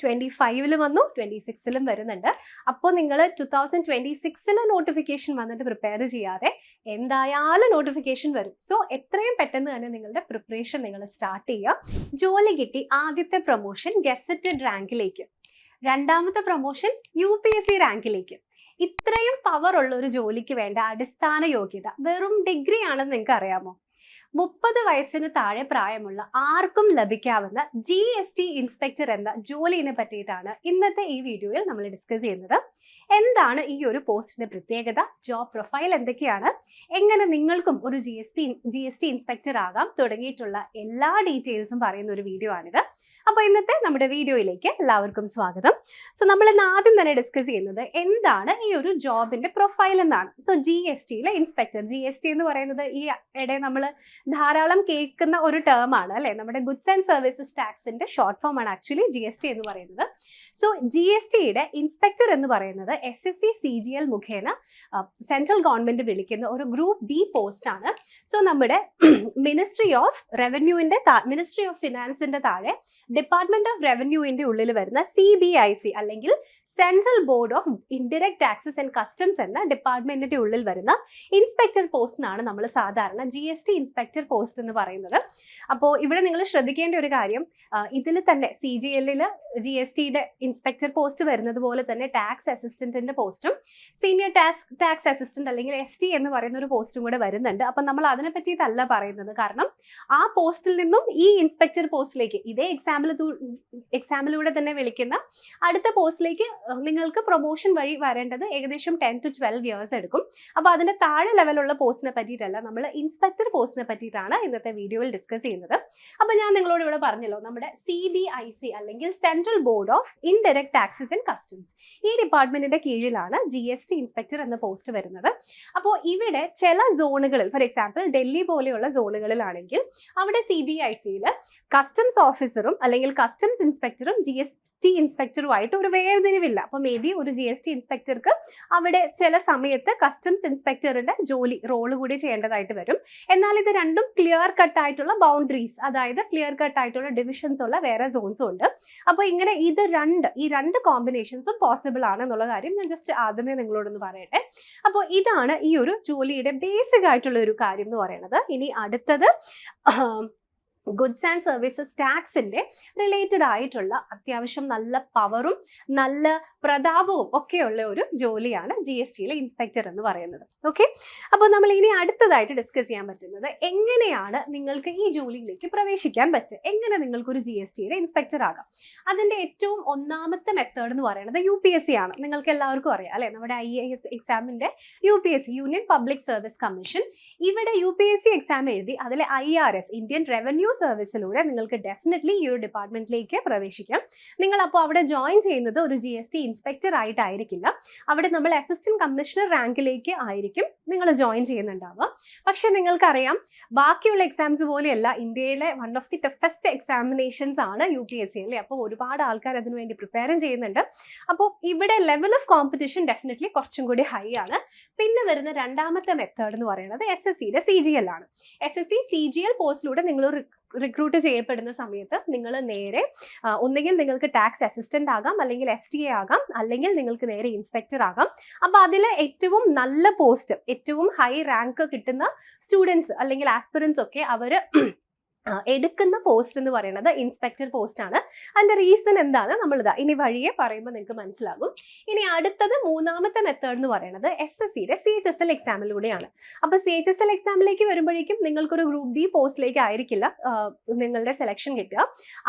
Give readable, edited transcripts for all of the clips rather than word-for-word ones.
25 വന്നു, 26 വരുന്നുണ്ട്. അപ്പോൾ നിങ്ങൾ 2026 നോട്ടിഫിക്കേഷൻ വന്നിട്ട് പ്രിപ്പയർ ചെയ്യാതെ എന്തായാലും നോട്ടിഫിക്കേഷൻ വരും. സോ എത്രയും പെട്ടെന്ന് തന്നെ നിങ്ങളുടെ പ്രിപ്പറേഷൻ നിങ്ങൾ സ്റ്റാർട്ട് ചെയ്യുക. ജോലി കിട്ടി, ആദ്യത്തെ പ്രൊമോഷൻ ഗസറ്റഡ് റാങ്കിലേക്ക്, രണ്ടാമത്തെ പ്രൊമോഷൻ UPSC റാങ്കിലേക്ക്. ഇത്രയും പവർ ഉള്ള ഒരു ജോലിക്ക് വേണ്ട അടിസ്ഥാന യോഗ്യത വെറും ഡിഗ്രി ആണെന്ന് നിങ്ങൾക്ക് അറിയാമോ? 30 വയസ്സിന് താഴെ പ്രായമുള്ള ആർക്കും ലഭിക്കാവുന്ന GST ഇൻസ്പെക്ടർ എന്ന ജോലിനെ പറ്റിയിട്ടാണ് ഇന്നത്തെ ഈ വീഡിയോയിൽ നമ്മൾ ഡിസ്കസ് ചെയ്യുന്നത്. എന്താണ് ഈ ഒരു പോസ്റ്റിന്റെ പ്രത്യേകത, ജോബ് പ്രൊഫൈൽ എന്തൊക്കെയാണ്, എങ്ങനെ നിങ്ങൾക്കും ഒരു GST ഇൻസ്പെക്ടർ ആകാം തുടങ്ങിയിട്ടുള്ള എല്ലാ ഡീറ്റെയിൽസും പറയുന്ന ഒരു വീഡിയോ ആണിത്. അപ്പോൾ ഇന്നത്തെ നമ്മുടെ വീഡിയോയിലേക്ക് എല്ലാവർക്കും സ്വാഗതം. സോ നമ്മൾ ഇന്ന് ആദ്യം തന്നെ ഡിസ്കസ് ചെയ്യുന്നത് എന്താണ് ഈ ഒരു ജോബിന്റെ പ്രൊഫൈൽ എന്നാണ്. സോ GSTയിലെ ഇൻസ്പെക്ടർ, GST എന്ന് പറയുന്നത് ഈ ഇടയിൽ നമ്മൾ ധാരാളം കേൾക്കുന്ന ഒരു ടേം ആണ് അല്ലെ, നമ്മുടെ ഗുഡ്സ് ആൻഡ് സർവീസസ് ടാക്സിന്റെ ഷോർട്ട് ഫോം ആണ് ആക്ച്വലി GST എന്ന് പറയുന്നത്. സോ GSTയുടെ ഇൻസ്പെക്ടർ എന്ന് പറയുന്നത് SSC CGL മുഖേന സെൻട്രൽ ഗവൺമെന്റ് വിളിക്കുന്ന ഒരു ഗ്രൂപ്പ് B പോസ്റ്റ് ആണ്. സോ നമ്മുടെ മിനിസ്ട്രി ഓഫ് ഫിനാൻസിന്റെ താഴെ ഡിപ്പാർട്ട്മെന്റ് ഓഫ് റവന്യൂവിന്റെ ഉള്ളിൽ വരുന്ന CBIC അല്ലെങ്കിൽ central board of indirect taxes and customs എന്ന ഡിപ്പാർട്ട്മെന്റിന്റെ ഉള്ളിൽ വരുന്ന ഇൻസ്പെക്ടർ പോസ്റ്റിനാണ് നമ്മൾ സാധാരണ GST ഇൻസ്പെക്ടർ പോസ്റ്റ് എന്ന് പറയുന്നത്. അപ്പോൾ ഇവിടെ നിങ്ങൾ ശ്രദ്ധിക്കേണ്ട ഒരു കാര്യം, ഇതിൽ തന്നെ CGLൽ GSTയുടെ ഇൻസ്പെക്ടർ പോസ്റ്റ് വരുന്നത് പോലെ തന്നെ ടാക്സ് അസിസ്റ്റന്റിന്റെ പോസ്റ്റും സീനിയർ ടാക്സ് അസിസ്റ്റന്റ് അല്ലെങ്കിൽ ST എന്ന് പറയുന്ന ഒരു പോസ്റ്റും കൂടെ വരുന്നുണ്ട്. അപ്പം നമ്മൾ അതിനെ പറ്റിയിട്ടല്ല പറയുന്നത്, കാരണം ആ പോസ്റ്റിൽ നിന്നും ഈ ഇൻസ്പെക്ടർ പോസ്റ്റിലേക്ക് ഇതേ എക്സാമിലൂടെ തന്നെ വിളിക്കുന്ന അടുത്ത പോസ്റ്റിലേക്ക് നിങ്ങൾക്ക് പ്രൊമോഷൻ വഴി വരേണ്ടത് ഏകദേശം 10 to 12 ഇയേഴ്സ് എടുക്കും. അപ്പോൾ അതിന്റെ താഴെ ലെവലുള്ള പോസ്റ്റിനെ പറ്റിയിട്ടല്ല, നമ്മൾ ഇൻസ്പെക്ടർ പോസ്റ്റിനെ പറ്റിയിട്ടാണ് ഇന്നത്തെ വീഡിയോയിൽ ഡിസ്കസ് ചെയ്യുന്നത്. അപ്പോൾ ഞാൻ നിങ്ങളോട് ഇവിടെ പറഞ്ഞല്ലോ, നമ്മുടെ CBIC അല്ലെങ്കിൽ central board of indirect taxes and customs, ഈ ഡിപ്പാർട്ട്മെന്റിന്റെ കീഴിലാണ് GST ഇൻസ്പെക്ടർ എന്ന പോസ്റ്റ് വരുന്നത്. അപ്പോൾ ഇവിടെ ചില സോണുകളിൽ, ഫോർ എക്സാമ്പിൾ ഡൽഹി പോലെയുള്ള സോണുകളിലാണെങ്കിൽ അവിടെ CBICയിൽ കസ്റ്റംസ് ഓഫീസറും അല്ലെങ്കിൽ കസ്റ്റംസ് ഇൻസ്പെക്ടറും GST ഇൻസ്പെക്ടറുമായിട്ട് ഒരു വേർതിരിവില്ല. അപ്പോൾ മേ ബി ഒരു GST ഇൻസ്പെക്ടർക്ക് അവിടെ ചില സമയത്ത് കസ്റ്റംസ് ഇൻസ്പെക്ടറുടെ റോള് കൂടി ചെയ്യേണ്ടതായിട്ട് വരും. എന്നാൽ ഇത് രണ്ടും ക്ലിയർ കട്ട് ആയിട്ടുള്ള ബൗണ്ടറീസ്, അതായത് ക്ലിയർ കട്ട് ആയിട്ടുള്ള ഡിവിഷൻസ് ഉള്ള വേറെ സോൺസും ഉണ്ട്. അപ്പോൾ ഇങ്ങനെ ഈ രണ്ട് കോമ്പിനേഷൻസും പോസിബിൾ ആണ് എന്നുള്ള കാര്യം ഞാൻ ജസ്റ്റ് ആദ്യമേ നിങ്ങളോടൊന്ന് പറയട്ടെ. അപ്പോൾ ഇതാണ് ഈ ഒരു ജോലിയുടെ ബേസിക് ആയിട്ടുള്ള ഒരു കാര്യം എന്ന് പറയുന്നത്. ഇനി അടുത്തത് ഗുഡ്സ് ആൻഡ് സർവീസസ് ടാക്സിന്റെ റിലേറ്റഡ് ആയിട്ടുള്ള അത്യാവശ്യം നല്ല പവറും നല്ല പ്രതാപവും ഒക്കെയുള്ള ഒരു ജോലിയാണ് GSTയിലെ ഇൻസ്പെക്ടർ എന്ന് പറയുന്നത്. ഓക്കെ, അപ്പോൾ നമ്മൾ ഇനി അടുത്തതായിട്ട് ഡിസ്കസ് ചെയ്യാൻ പറ്റുന്നത് എങ്ങനെയാണ് നിങ്ങൾക്ക് ഈ ജോലിയിലേക്ക് പ്രവേശിക്കാൻ പറ്റുക, എങ്ങനെ നിങ്ങൾക്കൊരു GSTയുടെ ഇൻസ്പെക്ടർ ആകാം. അതിന്റെ ഏറ്റവും ഒന്നാമത്തെ മെത്തേഡ് എന്ന് പറയുന്നത് UPSC ആണ്. നിങ്ങൾക്ക് എല്ലാവർക്കും അറിയാം അല്ലെ, നമ്മുടെ IAS എക്സാമിന്റെ UPSC, union public service commission. ഇവിടെ UPSC എക്സാം എഴുതി അതിലെ IRS, ഇന്ത്യൻ റവന്യൂ സർവീസിലൂടെ നിങ്ങൾക്ക് ഡെഫിനറ്റ്ലി ഈ ഒരു ഡിപ്പാർട്ട്മെന്റിലേക്ക് പ്രവേശിക്കാം. നിങ്ങൾ അപ്പോൾ അവിടെ ജോയിൻ ചെയ്യുന്നത് ഒരു GST ഇൻസ്പെക്ടർ ആയിട്ടായിരിക്കില്ല, അവിടെ നമ്മൾ അസിസ്റ്റന്റ് കമ്മീഷണർ റാങ്കിലേക്ക് ആയിരിക്കും നിങ്ങൾ ജോയിൻ ചെയ്യുന്നുണ്ടാവുക. പക്ഷെ നിങ്ങൾക്കറിയാം, ബാക്കിയുള്ള എക്സാംസ് പോലെയല്ല, ഇന്ത്യയിലെ one of the toughest examinations ആണ് UPSC അല്ലേ. അപ്പോൾ ഒരുപാട് ആൾക്കാർ അതിനുവേണ്ടി പ്രിപ്പയറും ചെയ്യുന്നുണ്ട്. അപ്പോൾ ഇവിടെ ലെവൽ ഓഫ് കോമ്പറ്റീഷൻ ഡെഫിനറ്റ്ലി കുറച്ചും കൂടി ഹൈ ആണ്. പിന്നെ വരുന്ന രണ്ടാമത്തെ മെത്തേഡ് എന്ന് പറയുന്നത് SSCയുടെ CGL ആണ്. SSC CGL പോസ്റ്റിലൂടെ നിങ്ങൾ റിക്രൂട്ട് ചെയ്യപ്പെടുന്ന സമയത്ത് നിങ്ങൾ നേരെ ഒന്നുകിൽ നിങ്ങൾക്ക് ടാക്സ് അസിസ്റ്റന്റ് ആകാം, അല്ലെങ്കിൽ STA ആകാം, അല്ലെങ്കിൽ നിങ്ങൾക്ക് നേരെ ഇൻസ്പെക്ടർ ആകാം. അപ്പോൾ അതിൽ ഏറ്റവും നല്ല പോസ്റ്റ്, ഏറ്റവും ഹൈ റാങ്ക് കിട്ടുന്ന സ്റ്റുഡൻസ് അല്ലെങ്കിൽ ആസ്പിറൻസ് ഒക്കെ അവർ എടുക്കുന്ന പോസ്റ്റ് എന്ന് പറയുന്നത് ഇൻസ്പെക്ടർ പോസ്റ്റ് ആണ്. അതിന്റെ റീസൺ എന്താണ് നമ്മളിതാ ഇനി വഴിയെ പറയുമ്പോൾ നിങ്ങൾക്ക് മനസ്സിലാകും. ഇനി അടുത്തത് മൂന്നാമത്തെ മെത്തേഡ് എന്ന് പറയുന്നത് SSCയുടെ CHSL എക്സാമിലൂടെയാണ്. അപ്പോൾ CHSL എക്സാമിലേക്ക് വരുമ്പോഴേക്കും നിങ്ങൾക്കൊരു ഗ്രൂപ്പ് B പോസ്റ്റിലേക്ക് ആയിരിക്കില്ല നിങ്ങളുടെ സെലക്ഷൻ കിട്ടുക.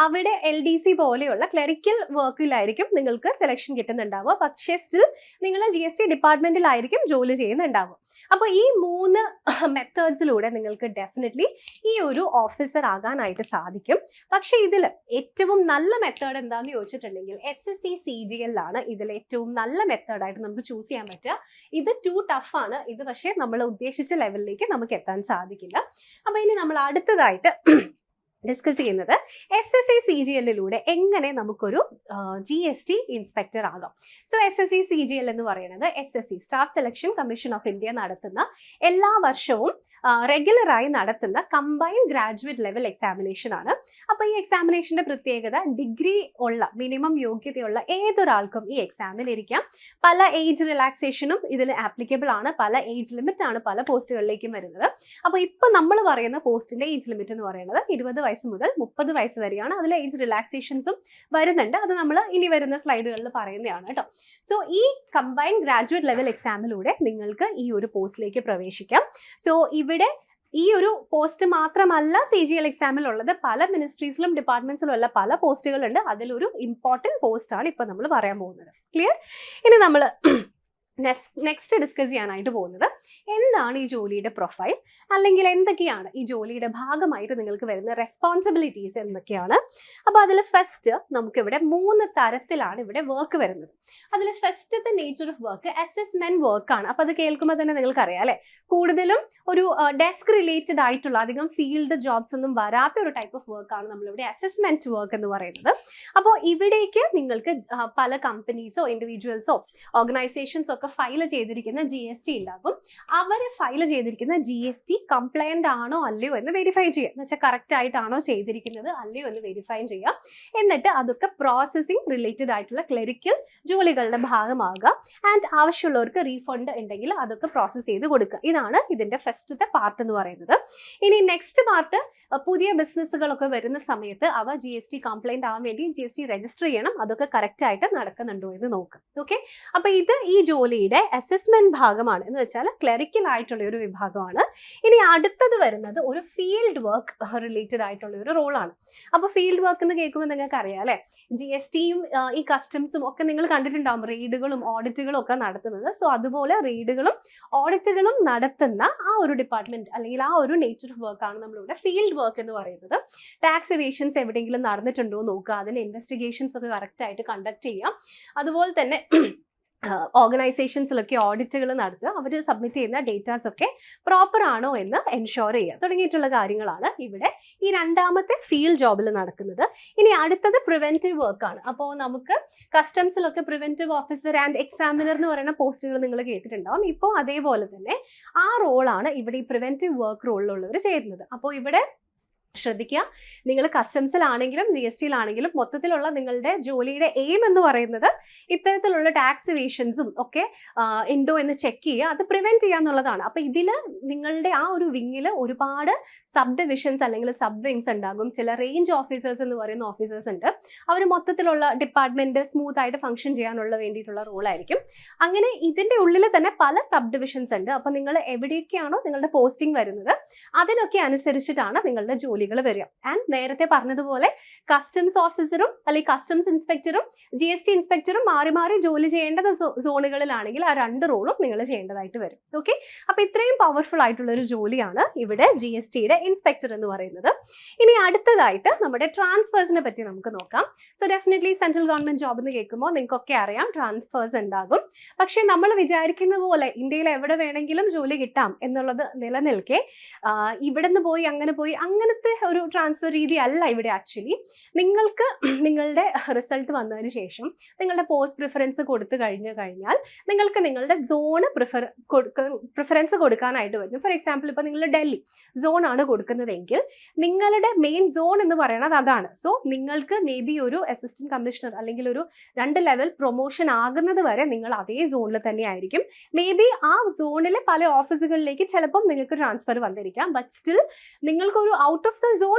അവിടെ LDC പോലെയുള്ള ക്ലറിക്കൽ വർക്കിലായിരിക്കും നിങ്ങൾക്ക് സെലക്ഷൻ കിട്ടുന്നുണ്ടാവുക. പക്ഷേ സ്റ്റിൽ നിങ്ങൾ GST ഡിപ്പാർട്ട്മെന്റിലായിരിക്കും ജോലി ചെയ്യുന്നുണ്ടാവുക. അപ്പോൾ ഈ 3 മെത്തേഡ്സിലൂടെ നിങ്ങൾക്ക് ഡെഫിനറ്റ്ലി ഈ ഒരു ഓഫീസർ ആകാനായിട്ട് സാധിക്കും. പക്ഷെ ഇതിൽ ഏറ്റവും നല്ല മെത്തേഡ് എന്താണെന്ന് ചോദിച്ചിട്ടുണ്ടെങ്കിൽ SSC CGL ആണ് ഇതിൽ ഏറ്റവും നല്ല മെത്തേഡായിട്ട് നമുക്ക് ചൂസ് ചെയ്യാൻ പറ്റുക. ഇത് ടു ടഫ് ആണ്, ഇത് പക്ഷേ നമ്മൾ ഉദ്ദേശിച്ച ലെവലിലേക്ക് നമുക്ക് എത്താൻ സാധിക്കില്ല. അപ്പോൾ ഇനി നമ്മൾ അടുത്തതായിട്ട് ഡിസ്കസ് ചെയ്യുന്നത് SSC CGL എങ്ങനെ നമുക്കൊരു GST ഇൻസ്പെക്ടർ ആകാം. സോ SSC CGL എന്ന് പറയുന്നത് SSC staff selection commission of India നടത്തുന്ന എല്ലാ വർഷവും റെഗുലറായി നടത്തുന്ന കമ്പൈൻഡ് ഗ്രാജുവേറ്റ് ലെവൽ എക്സാമിനേഷൻ ആണ്. അപ്പോൾ ഈ എക്സാമിനേഷന്റെ പ്രത്യേകത ഡിഗ്രി ഉള്ള മിനിമം യോഗ്യതയുള്ള ഏതൊരാൾക്കും ഈ എക്സാമിൽ ഇരിക്കാം. പല ഏജ് റിലാക്സേഷനും ഇതിൽ ആപ്ലിക്കബിൾ ആണ്. പല ഏജ് ലിമിറ്റ് ആണ് പല പോസ്റ്റുകളിലേക്കും വരുന്നത്. അപ്പോൾ ഇപ്പം നമ്മൾ പറയുന്ന പോസ്റ്റിന്റെ ഏജ് ലിമിറ്റ് എന്ന് പറയുന്നത് 20 വയസ്സ് മുതൽ 30 വയസ്സ് വരെയാണ്. അതിൽ ഏജ് റിലാക്സേഷൻസും വരുന്നുണ്ട്. അത് നമ്മൾ ഇനി വരുന്ന സ്ലൈഡുകളിൽ പറയുന്നതാണ് കേട്ടോ. സോ ഈ കമ്പൈൻഡ് ഗ്രാജുവേറ്റ് ലെവൽ എക്സാമിലൂടെ നിങ്ങൾക്ക് ഈ ഒരു പോസ്റ്റിലേക്ക് പ്രവേശിക്കാം. സോ ഇവിടെ ഈ ഒരു പോസ്റ്റ് മാത്രമല്ല CGL എക്സാമിൽ ഉള്ളത്, പല മിനിസ്ട്രീസിലും ഡിപ്പാർട്ട്മെന്റ്സിലും ഉള്ള പല പോസ്റ്റുകളുണ്ട്. അതിലൊരു ഇമ്പോർട്ടൻറ്റ് പോസ്റ്റ് ആണ് ഇപ്പൊ നമ്മൾ പറയാൻ പോകുന്നത്. ക്ലിയർ? ഇനി നമ്മൾ നെക്സ്റ്റ് ഡിസ്കസ് ചെയ്യാനായിട്ട് പോകുന്നത് എന്താണ് ഈ ജോലിയുടെ പ്രൊഫൈൽ, അല്ലെങ്കിൽ എന്തൊക്കെയാണ് ഈ ജോലിയുടെ ഭാഗമായിട്ട് നിങ്ങൾക്ക് വരുന്ന റെസ്പോൺസിബിലിറ്റീസ് എന്തൊക്കെയാണ്. അപ്പോൾ അതിൽ ഫസ്റ്റ് നമുക്കിവിടെ 3 തരത്തിലാണ് ഇവിടെ വർക്ക് വരുന്നത്. അതിൽ ഫസ്റ്റത്തെ നേച്ചർ ഓഫ് വർക്ക് അസസ്മെന്റ് വർക്കാണ്. അപ്പോൾ അത് കേൾക്കുമ്പോൾ തന്നെ നിങ്ങൾക്ക് അറിയാം അല്ലേ, കൂടുതലും ഒരു ഡെസ്ക് റിലേറ്റഡ് ആയിട്ടുള്ള അധികം ഫീൽഡ് ജോബ്സ് ഒന്നും വരാത്ത ഒരു ടൈപ്പ് ഓഫ് വർക്കാണ് നമ്മളിവിടെ അസസ്മെന്റ് വർക്ക് എന്ന് പറയുന്നത്. അപ്പോൾ ഇവിടേക്ക് നിങ്ങൾക്ക് പല കമ്പനീസോ ഇൻഡിവിജ്വൽസോ ഓർഗനൈസേഷൻസോ ഒക്കെ ഫയൽ ചെയ്തിരിക്കുന്ന GST ഉണ്ടാകും. അവർ ഫയൽ ചെയ്തിരിക്കുന്ന GST കംപ്ലൈന്റ് ആണോ അല്ലയോ എന്ന് വെരിഫൈ ചെയ്യുക. എന്ന് വെച്ചാൽ കറക്റ്റ് ആയിട്ടാണോ ചെയ്തിരിക്കുന്നത് അല്ലയോ എന്ന് വെരിഫൈ ചെയ്യാം. എന്നിട്ട് അതൊക്കെ പ്രോസസ്സിംഗ് റിലേറ്റഡ് ആയിട്ടുള്ള ക്ലറിക്കൽ ജോലികളുടെ ഭാഗമാകുക. ആൻഡ് ആവശ്യമുള്ളവർക്ക് റീഫണ്ട് ഉണ്ടെങ്കിൽ അതൊക്കെ പ്രോസസ്സ് ചെയ്ത് കൊടുക്കുക. ഇതാണ് ഇതിന്റെ ഫസ്റ്റത്തെ പാർട്ട് എന്ന് പറയുന്നത്. ഇനി നെക്സ്റ്റ് പാർട്ട്, പുതിയ ബിസിനസ്സുകളൊക്കെ വരുന്ന സമയത്ത് അവ GST കംപ്ലൈന്റ് ആവാൻ വേണ്ടി GST രജിസ്റ്റർ ചെയ്യണം. അതൊക്കെ കറക്റ്റ് ആയിട്ട് നടക്കുന്നുണ്ടോ എന്ന് നോക്കാം. ഓക്കെ, അപ്പൊ ഇത് ഈ ജോലിയുടെ അസസ്മെന്റ് ഭാഗമാണ്. എന്ന് വെച്ചാൽ ക്ലറിക്കൽ ആയിട്ടുള്ള ഒരു വിഭാഗമാണ്. ഇനി അടുത്തത് വരുന്നത് ഒരു ഫീൽഡ് വർക്ക് റിലേറ്റഡ് ആയിട്ടുള്ള ഒരു റോളാണ്. അപ്പൊ ഫീൽഡ് വർക്ക് എന്ന് കേൾക്കുമ്പോൾ നിങ്ങൾക്ക് അറിയാം അല്ലെ, GSTയും ഈ കസ്റ്റംസും ഒക്കെ നിങ്ങൾ കണ്ടിട്ടുണ്ടാവും, റെയ്ഡുകളും ഓഡിറ്റുകളും ഒക്കെ നടത്തുന്നത്. സോ അതുപോലെ റെയ്ഡുകളും ഓഡിറ്റുകളും നടത്തുന്ന ആ ഒരു ഡിപ്പാർട്ട്മെന്റ് അല്ലെങ്കിൽ ആ ഒരു നേച്ചർ ഓഫ് വർക്ക് ആണ് നമ്മളിവിടെ ഫീൽഡ് വർക്ക് എന്ന് പറയുന്നത്. ടാക്സ് എവേഷൻസ് എവിടെയെങ്കിലും നടന്നിട്ടുണ്ടോ നോക്കുക, അതിന്റെ ഇൻവെസ്റ്റിഗേഷൻസ് ഒക്കെ കറക്റ്റ് ആയിട്ട് കണ്ടക്ട് ചെയ്യാം. അതുപോലെ തന്നെ ഓർഗനൈസേഷൻസിലൊക്കെ ഓഡിറ്റുകൾ നടത്തുക, അവർ സബ്മിറ്റ് ചെയ്യുന്ന ഡേറ്റാസ് ഒക്കെ പ്രോപ്പർ ആണോ എന്ന് എൻഷുർ ചെയ്യുക തുടങ്ങിയിട്ടുള്ള കാര്യങ്ങളാണ് ഇവിടെ ഈ രണ്ടാമത്തെ ഫീൽഡ് ജോബിൽ നടക്കുന്നത്. ഇനി അടുത്തത് പ്രിവെന്റീവ് വർക്കാണ്. അപ്പോൾ നമുക്ക് കസ്റ്റംസിലൊക്കെ പ്രിവെന്റീവ് ഓഫീസർ ആൻഡ് എക്സാമിനർ എന്ന് പറയുന്ന പോസ്റ്റുകൾ നിങ്ങൾ കേട്ടിട്ടുണ്ടാവും. ഇപ്പോൾ അതേപോലെ തന്നെ ആ റോളാണ് ഇവിടെ ഈ പ്രിവെന്റീവ് വർക്ക് റോളിലുള്ളവർ ചെയ്യുന്നത്. അപ്പോൾ ഇവിടെ ശ്രദ്ധിക്കുക, നിങ്ങൾ കസ്റ്റംസിലാണെങ്കിലും GSTയിലാണെങ്കിലും മൊത്തത്തിലുള്ള നിങ്ങളുടെ ജോലിയുടെ എയിം എന്ന് പറയുന്നത് ഇത്തരത്തിലുള്ള ടാക്സ് എവേഷൻസും ഒക്കെ ഉണ്ടോ എന്ന് ചെക്ക് ചെയ്യുക, അത് പ്രിവെന്റ് ചെയ്യുക എന്നുള്ളതാണ്. അപ്പോൾ ഇതിൽ നിങ്ങളുടെ ആ ഒരു വിങ്ങിൽ ഒരുപാട് സബ് ഡിവിഷൻസ് അല്ലെങ്കിൽ സബ് വിങ്സ് ഉണ്ടാകും. ചില റേഞ്ച് ഓഫീസേഴ്സ് എന്ന് പറയുന്ന ഓഫീസേഴ്സ് ഉണ്ട്. അവർ മൊത്തത്തിലുള്ള ഡിപ്പാർട്ട്മെന്റ് സ്മൂത്ത് ആയിട്ട് ഫംഗ്ഷൻ ചെയ്യാനുള്ള വേണ്ടിയിട്ടുള്ള റോളായിരിക്കും. അങ്ങനെ ഇതിന്റെ ഉള്ളിൽ തന്നെ പല സബ് ഡിവിഷൻസ് ഉണ്ട്. അപ്പോൾ നിങ്ങൾ എവിടെയൊക്കെയാണോ നിങ്ങളുടെ പോസ്റ്റിംഗ് വരുന്നത് അതിനൊക്കെ അനുസരിച്ചിട്ടാണ് നിങ്ങളുടെ ജോലികൾ വരിക. ആൻഡ് നേരത്തെ പറഞ്ഞതുപോലെ കസ്റ്റംസ് ഓഫീസറും അല്ലെങ്കിൽ കസ്റ്റംസ് ഇൻസ്പെക്ടറും GST ഇൻസ്പെക്ടറും മാറി മാറി ജോലി ചെയ്യേണ്ടത് സോണുകളിലാണെങ്കിൽ ആ 2 റോളും നിങ്ങൾ ചെയ്യേണ്ടതായിട്ട് വരും. ഓക്കെ, അപ്പൊ ഇത്രയും പവർഫുൾ ആയിട്ടുള്ള ഒരു ജോലിയാണ് ഇവിടെ GSTയുടെ ഇൻസ്പെക്ടർ എന്ന് പറയുന്നത്. ഇനി അടുത്തതായിട്ട് നമ്മുടെ ട്രാൻസ്ഫേഴ്സിനെ പറ്റി നമുക്ക് നോക്കാം. So definitely central government job എന്ന് കേൾക്കുമ്പോൾ നിങ്ങൾക്കൊക്കെ അറിയാം ട്രാൻസ്ഫേഴ്സ് ഉണ്ടാകും. പക്ഷെ നമ്മൾ വിചാരിക്കുന്ന പോലെ ഇന്ത്യയിൽ എവിടെ വേണമെങ്കിലും ജോലി കിട്ടാം എന്നുള്ളത് നിലനിൽക്കെ ഇവിടെ നിന്ന് പോയി അങ്ങനത്തെ ഒരു ട്രാൻസ്ഫർ രീതി അല്ല ഇവിടെ. ആക്ച്വലി നിങ്ങൾക്ക് നിങ്ങളുടെ റിസൾട്ട് വന്നതിന് ശേഷം നിങ്ങളുടെ പോസ്റ്റ് പ്രിഫറൻസ് കൊടുത്തു കഴിഞ്ഞാൽ നിങ്ങൾക്ക് നിങ്ങളുടെ സോണ് പ്രിഫറൻസ് കൊടുക്കാനായിട്ട് വരും. ഫോർ എക്സാമ്പിൾ ഇപ്പോൾ നിങ്ങൾ ഡൽഹി സോൺ ആണ് കൊടുക്കുന്നതെങ്കിൽ നിങ്ങളുടെ മെയിൻ സോൺ എന്ന് പറയുന്നത് അതാണ്. സോ നിങ്ങൾക്ക് മേ ബി ഒരു അസിസ്റ്റന്റ് കമ്മീഷണർ അല്ലെങ്കിൽ ഒരു 2 ലെവൽ പ്രൊമോഷൻ ആകുന്നത് വരെ നിങ്ങൾ അതേ സോണിൽ തന്നെ ആയിരിക്കും. മേ ബി ആ സോണിലെ പല ഓഫീസുകളിലേക്ക് ചിലപ്പം നിങ്ങൾക്ക് ട്രാൻസ്ഫർ വന്നിരിക്കാം. ബട്ട് സ്റ്റിൽ നിങ്ങൾക്കൊരു out of the zone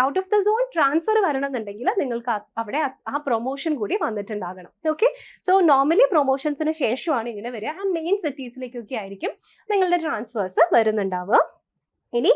out of the zone transfer വരണമെന്നുണ്ടെങ്കിൽ നിങ്ങൾക്ക് അവിടെ ആ പ്രൊമോഷൻ കൂടി വന്നിട്ടുണ്ടാകണം. ഓക്കെ, സോ നോർമലി പ്രൊമോഷൻസിന് ശേഷമാണ് ഇങ്ങനെ വരിക. ആൻഡ് മെയിൻ സിറ്റീസിലേക്കൊക്കെ ആയിരിക്കും നിങ്ങളുടെ ട്രാൻസ്ഫേഴ്സ് വരുന്നുണ്ടാവുക. ഇനി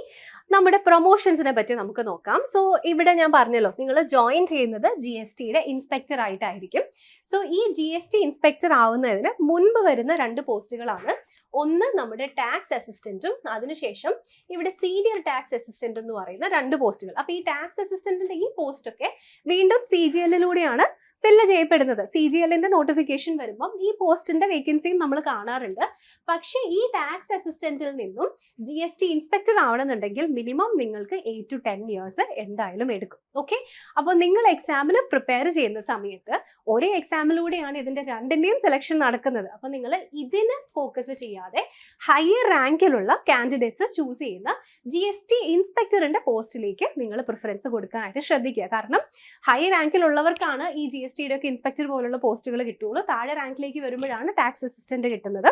നമ്മുടെ പ്രൊമോഷൻസിനെ പറ്റി നമുക്ക് നോക്കാം. സോ ഇവിടെ ഞാൻ പറഞ്ഞല്ലോ, നിങ്ങൾ ജോയിൻ ചെയ്യുന്നത് GSTയുടെ ഇൻസ്പെക്ടർ ആയിട്ടായിരിക്കും. സോ ഈ GST ഇൻസ്പെക്ടർ ആവുന്നതിന് മുൻപ് വരുന്ന 2 പോസ്റ്റുകളാണ്. ഒന്ന് നമ്മുടെ ടാക്സ് അസിസ്റ്റന്റും അതിനുശേഷം ഇവിടെ സീനിയർ ടാക്സ് അസിസ്റ്റന്റ് എന്ന് പറയുന്ന 2 പോസ്റ്റുകൾ. അപ്പൊ ഈ ടാക്സ് അസിസ്റ്റന്റിന്റെ ഈ പോസ്റ്റ് ഒക്കെ വീണ്ടും CGLലൂടെയാണ് ഫില്ല് ചെയ്യപ്പെടുന്നത്. CGLന്റെ നോട്ടിഫിക്കേഷൻ വരുമ്പം ഈ പോസ്റ്റിന്റെ വേക്കൻസിയും നമ്മൾ കാണാറുണ്ട്. പക്ഷേ ഈ ടാക്സ് അസിസ്റ്റന്റിൽ നിന്നും GST ഇൻസ്പെക്ടർ ആവണമെന്നുണ്ടെങ്കിൽ മിനിമം നിങ്ങൾക്ക് 8 to 10 ഇയേഴ്സ് എന്തായാലും എടുക്കും. ഓക്കെ, അപ്പോൾ നിങ്ങൾ എക്സാമിന് പ്രിപ്പയർ ചെയ്യുന്ന സമയത്ത് ഒരേ എക്സാമിലൂടെയാണ് ഇതിന്റെ രണ്ടിന്റെയും സെലക്ഷൻ നടക്കുന്നത്. അപ്പോൾ നിങ്ങൾ ഇതിന് ഫോക്കസ് ചെയ്യാതെ ഹയർ റാങ്കിലുള്ള കാൻഡിഡേറ്റ്സ് ചൂസ് ചെയ്യുന്ന GST ഇൻസ്പെക്ടറിന്റെ പോസ്റ്റിലേക്ക് നിങ്ങൾ പ്രിഫറൻസ് കൊടുക്കാനായിട്ട് ശ്രദ്ധിക്കുക. കാരണം ഹൈ റാങ്കിലുള്ളവർക്കാണ് ഈ GSTയുടെ ഒക്കെ ഇൻസ്പെക്ടർ പോലുള്ള പോസ്റ്റുകൾ കിട്ടുള്ളൂ. താഴെ റാങ്കിലേക്ക് വരുമ്പോഴാണ് ടാക്സ് അസിസ്റ്റന്റ് കിട്ടുന്നത്.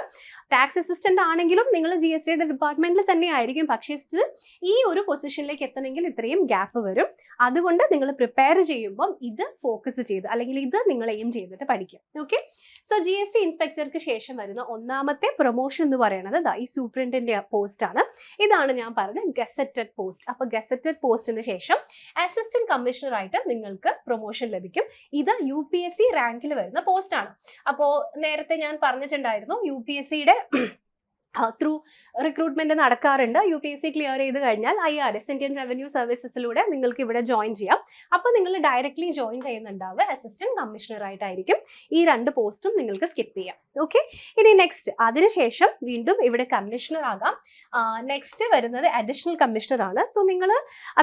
ടാക്സ് അസിസ്റ്റന്റ് ആണെങ്കിലും നിങ്ങൾ GSTയുടെ ഡിപ്പാർട്ട്മെന്റിൽ തന്നെ ആയിരിക്കും. പക്ഷേ സ്റ്റിൽ ഈ ഒരു പൊസിഷനിലേക്ക് എത്തണമെങ്കിൽ ഇത്രയും ഗ്യാപ്പ് വരും. അതുകൊണ്ട് നിങ്ങൾ പ്രിപ്പയർ ചെയ്യുമ്പം ഇത് ഫോക്കസ് ചെയ്ത് അല്ലെങ്കിൽ ഇത് നിങ്ങൾ എയിം ചെയ്തിട്ട് പഠിക്കും. ഓക്കെ, സോ GST ഇൻസ്പെക്ടർക്ക് ശേഷം വരുന്ന ഒന്നാമത്തെ പ്രൊമോഷൻ എന്ന് പറയുന്നത് ഈ സൂപ്രണ്ടിന്റെ പോസ്റ്റ് ആണ്. ഇതാണ് ഞാൻ പറഞ്ഞ ഗസറ്റഡ് പോസ്റ്റ്. അപ്പോൾ ഗസറ്റഡ് പോസ്റ്റിന് ശേഷം അസിസ്റ്റന്റ് കമ്മീഷണർ ആയിട്ട് നിങ്ങൾക്ക് പ്രൊമോഷൻ ലഭിക്കും. ഇത് UPSC റാങ്കിൽ വരുന്ന പോസ്റ്റാണ്. അപ്പോൾ നേരത്തെ ഞാൻ പറഞ്ഞിട്ടുണ്ടായിരുന്നു UPSCയുടെ ത്രൂ റിക്രൂട്ട്മെന്റ് നടക്കാറുണ്ട്. UPSC ക്ലിയർ ചെയ്ത് കഴിഞ്ഞാൽ IRS ഇന്ത്യൻ റവന്യൂ സർവീസസിലൂടെ നിങ്ങൾക്ക് ഇവിടെ ജോയിൻ ചെയ്യാം. അപ്പോൾ നിങ്ങൾ ഡയറക്ട്ലി ജോയിൻ ചെയ്യുന്നുണ്ടാവുക അസിസ്റ്റന്റ് കമ്മീഷണർ ആയിട്ടായിരിക്കും. ഈ 2 പോസ്റ്റും നിങ്ങൾക്ക് സ്കിപ്പ് ചെയ്യാം. ഓക്കെ, ഇനി നെക്സ്റ്റ് അതിനുശേഷം വീണ്ടും ഇവിടെ കമ്മീഷണർ ആകാം. നെക്സ്റ്റ് വരുന്നത് അഡീഷണൽ കമ്മീഷണർ ആണ്. സോ നിങ്ങൾ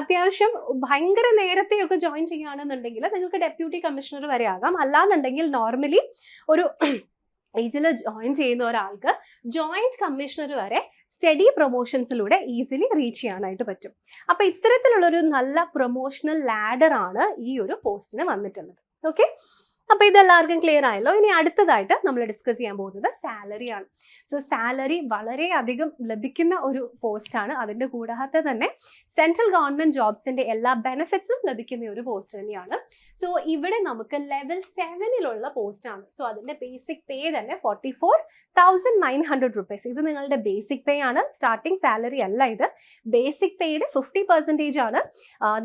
അത്യാവശ്യം ഭയങ്കര നേരത്തെയൊക്കെ ജോയിൻ ചെയ്യുകയാണെന്നുണ്ടെങ്കിൽ നിങ്ങൾക്ക് ഡെപ്യൂട്ടി കമ്മീഷണർ വരെ ആകാം. അല്ലാന്നുണ്ടെങ്കിൽ നോർമലി ഒരു ഏജിൽ ജോയിൻ ചെയ്യുന്ന ഒരാൾക്ക് ജോയിന്റ് കമ്മീഷണർ വരെ സ്റ്റഡി പ്രൊമോഷൻസിലൂടെ ഈസിലി റീച്ച് ചെയ്യാനായിട്ട് പറ്റും. അപ്പോൾ ഇത്തരത്തിലുള്ളൊരു നല്ല പ്രൊമോഷണൽ ലാഡർ ആണ് ഈ ഒരു പോസ്റ്റിന് വന്നിട്ടുള്ളത്. ഓക്കെ, അപ്പോൾ ഇതെല്ലാവർക്കും ക്ലിയർ ആയല്ലോ. ഇനി അടുത്തതായിട്ട് നമ്മൾ ഡിസ്കസ് ചെയ്യാൻ പോകുന്നത് സാലറിയാണ്. സോ സാലറി വളരെയധികം ലഭിക്കുന്ന ഒരു പോസ്റ്റാണ്. അതിൻ്റെ കൂടാതെ തന്നെ സെൻട്രൽ ഗവൺമെൻറ് ജോബ്സിൻ്റെ എല്ലാ ബെനിഫിറ്റ്സും ലഭിക്കുന്ന ഒരു പോസ്റ്റ് തന്നെയാണ്. സോ ഇവിടെ നമുക്ക് ലെവൽ 7ലുള്ള പോസ്റ്റാണ്. സോ അതിൻ്റെ ബേസിക് പേ തന്നെ 44,900 rupees. ഇത് നിങ്ങളുടെ ബേസിക് പേ ആണ്, സ്റ്റാർട്ടിംഗ് സാലറി അല്ല. ഇത് ബേസിക് പേയുടെ 50% ആണ്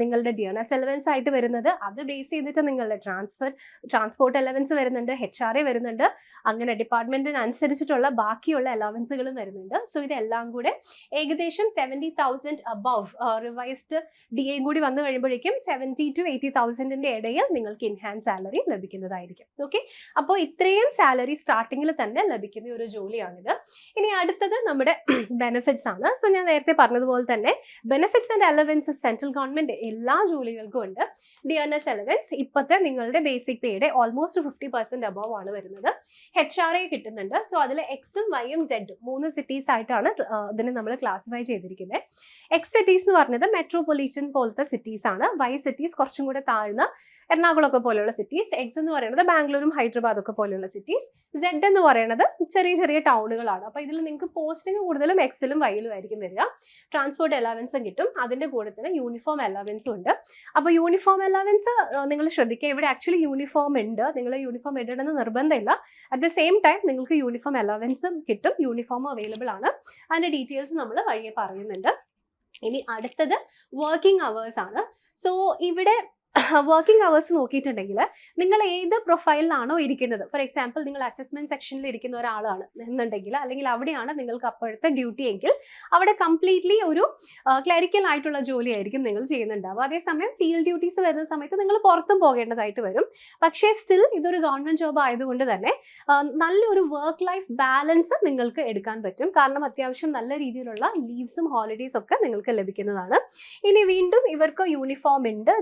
നിങ്ങളുടെ ഡിയർനെസ് അലവൻസ് ആയിട്ട് വരുന്നത്. അത് ബേസ് ചെയ്തിട്ട് നിങ്ങളുടെ ട്രാൻസ്പോർട്ട് അലവൻസ് വരുന്നുണ്ട്, HRA വരുന്നുണ്ട്, അങ്ങനെ ഡിപ്പാർട്ട്മെന്റിനനുസരിച്ചിട്ടുള്ള ബാക്കിയുള്ള അലവൻസുകളും വരുന്നുണ്ട്. സോ ഇതെല്ലാം കൂടെ ഏകദേശം 70,000 അബവ് റിവൈസ്ഡ് DA കൂടി വന്നു കഴിയുമ്പോഴേക്കും 70 to 80,000 ഇടയിൽ നിങ്ങൾക്ക് ഇൻഹാൻസ് സാലറി ലഭിക്കുന്നതായിരിക്കും. ഓക്കെ, അപ്പോൾ ഇത്രയും സാലറി സ്റ്റാർട്ടിങ്ങിൽ തന്നെ ലഭിക്കുന്ന ഒരു ജോലിയാണിത്. ഇനി അടുത്തത് നമ്മുടെ ബെനിഫിറ്റ്സ് ആണ്. സോ ഞാൻ നേരത്തെ പറഞ്ഞതുപോലെ തന്നെ benefits and allowances central government എല്ലാ ജോലികൾക്കും ഉണ്ട്. ഡിയർനെസ് അലവൻസ് ഇപ്പോഴത്തെ നിങ്ങളുടെ ബേസിക് പേയുടെ ഓൾമോസ്റ്റ് 50% അബവ് ആണ് വരുന്നത്. HRA കിട്ടുന്നുണ്ട്. സോ അതിൽ എക്സും വൈയും സെഡും 3 സിറ്റീസ് ആയിട്ടാണ് ഇതിനെ നമ്മൾ ക്ലാസിഫൈ ചെയ്തിരിക്കുന്നത്. എക്സ് സിറ്റീസ് എന്ന് പറഞ്ഞത് മെട്രോപൊളിറ്റൻ പോലത്തെ സിറ്റീസ് ആണ്. വൈ സിറ്റീസ് കുറച്ചും കൂടെ താഴ്ന്ന എറണാകുളമൊക്കെ പോലെയുള്ള സിറ്റീസ്. എക്സ് എന്ന് പറയുന്നത് ബാംഗ്ലൂരും ഹൈദരാബാദൊക്കെ പോലെയുള്ള സിറ്റീസ്. സെഡ് എന്ന് പറയുന്നത് ചെറിയ ചെറിയ ടൗണുകളാണ്. അപ്പോൾ ഇതിൽ നിങ്ങൾക്ക് പോസ്റ്റിംഗ് കൂടുതലും എക്സിലും വൈയിലും ആയിരിക്കും വരിക. ട്രാൻസ്പോർട്ട് അലവൻസും കിട്ടും. അതിൻ്റെ കൂടെ തന്നെ യൂണിഫോം അലവൻസും ഉണ്ട്. അപ്പോൾ യൂണിഫോം അലവൻസ് നിങ്ങൾ ശ്രദ്ധിക്കുക, ഇവിടെ ആക്ച്വലി യൂണിഫോം ഉണ്ട്. നിങ്ങൾ യൂണിഫോം ഇടണമെന്ന് നിർബന്ധമില്ല. അറ്റ് ദ സെയിം ടൈം നിങ്ങൾക്ക് യൂണിഫോം അലവൻസും കിട്ടും. യൂണിഫോം അവൈലബിൾ ആണ്. അതിൻ്റെ ഡീറ്റെയിൽസ് നമ്മൾ വഴിയെ പറയുന്നുണ്ട്. ഇനി അടുത്തത് വർക്കിംഗ് അവേഴ്സ് ആണ്. സോ ഇവിടെ വർക്കിംഗ് അവേഴ്സ് നോക്കിയിട്ടുണ്ടെങ്കിൽ നിങ്ങൾ ഏത് പ്രൊഫൈലിലാണോ ഇരിക്കുന്നത്, ഫോർ എക്സാമ്പിൾ നിങ്ങൾ അസസ്മെന്റ് സെക്ഷനിൽ ഇരിക്കുന്ന ഒരാളാണ് എന്നുണ്ടെങ്കിൽ, അല്ലെങ്കിൽ അവിടെയാണ് നിങ്ങൾക്ക് അപ്പോഴത്തെ ഡ്യൂട്ടി എങ്കിൽ അവിടെ കംപ്ലീറ്റ്ലി ഒരു ക്ലറിക്കൽ ആയിട്ടുള്ള ജോലിയായിരിക്കും നിങ്ങൾ ചെയ്യുന്നുണ്ടാവുക. അതേസമയം ഫീൽഡ് ഡ്യൂട്ടീസ് വരുന്ന സമയത്ത് നിങ്ങൾ പുറത്തും പോകേണ്ടതായിട്ട് വരും. പക്ഷേ സ്റ്റിൽ ഇതൊരു ഗവൺമെന്റ് ജോബ് ആയതുകൊണ്ട് തന്നെ നല്ലൊരു വർക്ക് ലൈഫ് ബാലൻസ് നിങ്ങൾക്ക് എടുക്കാൻ പറ്റും. കാരണം അത്യാവശ്യം നല്ല രീതിയിലുള്ള ലീവ്സും ഹോളിഡേയ്സ് ഒക്കെ നിങ്ങൾക്ക് ലഭിക്കുന്നതാണ്. ഇനി വീണ്ടും ഇവർക്ക് യൂണിഫോം ഉണ്ട്.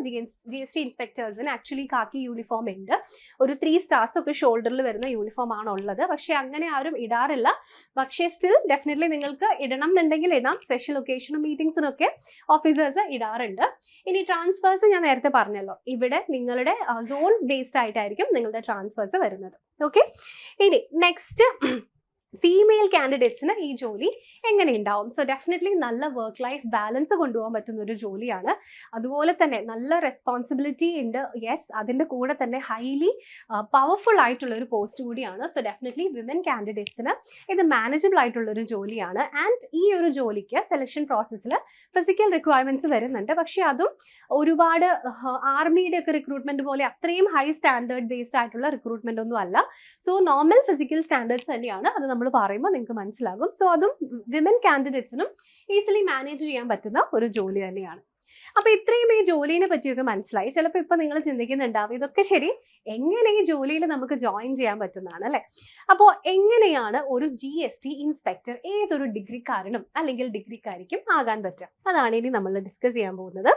GST ഇൻസ്പെക്ടേഴ്സിന് ആക്ച്വലി കാക്കി യൂണിഫോം ഉണ്ട്. ഒരു 3 stars ഒക്കെ ഷോൾഡറിൽ വരുന്ന യൂണിഫോം ആണ് ഉള്ളത്. പക്ഷെ അങ്ങനെ ആരും ഇടാറില്ല. പക്ഷേ സ്റ്റിൽ ഡെഫിനറ്റ്ലി നിങ്ങൾക്ക് ഇടണം എന്നുണ്ടെങ്കിൽ ഇടാം. സ്പെഷ്യൽ ഒക്കേഷനും മീറ്റിംഗ്സിനൊക്കെ ഓഫീസേഴ്സ് ഇടാറുണ്ട്. ഇനി ട്രാൻസ്ഫേഴ്സ് ഞാൻ നേരത്തെ പറഞ്ഞല്ലോ, ഇവിടെ നിങ്ങളുടെ സോൺ ബേസ്ഡ് ആയിട്ടായിരിക്കും നിങ്ങളുടെ ട്രാൻസ്ഫേഴ്സ് വരുന്നത്. ഓക്കെ, ഇനി നെക്സ്റ്റ് ഫീമെയിൽ കാൻഡിഡേറ്റ്സിന് ഈ ജോലി എങ്ങനെ ഉണ്ടാവും? സോ ഡെഫിനറ്റ്ലി നല്ല വർക്ക് ലൈഫ് ബാലൻസ് കൊണ്ടുപോകാൻ പറ്റുന്ന ഒരു ജോലിയാണ്. അതുപോലെ തന്നെ നല്ല റെസ്പോൺസിബിലിറ്റി ഉണ്ട്. യെസ്, അതിൻ്റെ കൂടെ തന്നെ ഹൈലി പവർഫുൾ ആയിട്ടുള്ള ഒരു പോസ്റ്റ് കൂടിയാണ്. സോ ഡെഫിനറ്റ്ലി വിമൻ കാൻഡിഡേറ്റ്സിന് ഇത് മാനേജബിൾ ആയിട്ടുള്ളൊരു ജോലിയാണ്. ആൻഡ് ഈ ഒരു ജോലിക്ക് സെലക്ഷൻ പ്രോസസ്സിൽ ഫിസിക്കൽ റിക്വയർമെൻറ്റ്സ് വരുന്നുണ്ട്. പക്ഷേ അതും ഒരുപാട് ആർമിയുടെ ഒക്കെ റിക്രൂട്ട്മെൻറ്റ് പോലെ അത്രയും ഹൈ സ്റ്റാൻഡേർഡ് ബേസ്ഡ് ആയിട്ടുള്ള റിക്രൂട്ട്മെൻ്റ് ഒന്നും അല്ല. സോ നോർമൽ ഫിസിക്കൽ സ്റ്റാൻഡേർഡ്സ് തന്നെയാണ്. അത് നമ്മൾ പറയുമ്പോൾ നിങ്ങൾക്ക് മനസ്സിലാകും. സോ അതും വിമൻ കാൻഡിഡേറ്റ്സിനും ഈസിലി മാനേജ് ചെയ്യാൻ പറ്റുന്ന ഒരു ജോലി തന്നെയാണ്. അപ്പോൾ ഇത്രയും ഈ ജോലിനെ പറ്റിയൊക്കെ മനസ്സിലായി. ചിലപ്പോൾ ഇപ്പോൾ നിങ്ങൾ ചിന്തിക്കുന്നുണ്ടാവും ഇതൊക്കെ ശരി, എങ്ങനെ ഈ ജോലിയിൽ നമുക്ക് ജോയിൻ ചെയ്യാൻ പറ്റുന്നതാണ് അല്ലേ? അപ്പോൾ എങ്ങനെയാണ് ഒരു GST ഇൻസ്പെക്ടർ ഏതൊരു ഡിഗ്രിക്കാരനും അല്ലെങ്കിൽ ഡിഗ്രിക്കാരിക്കും ആകാൻ പറ്റുക, അതാണ് ഇനി നമ്മൾ ഡിസ്കസ് ചെയ്യാൻ പോകുന്നത്.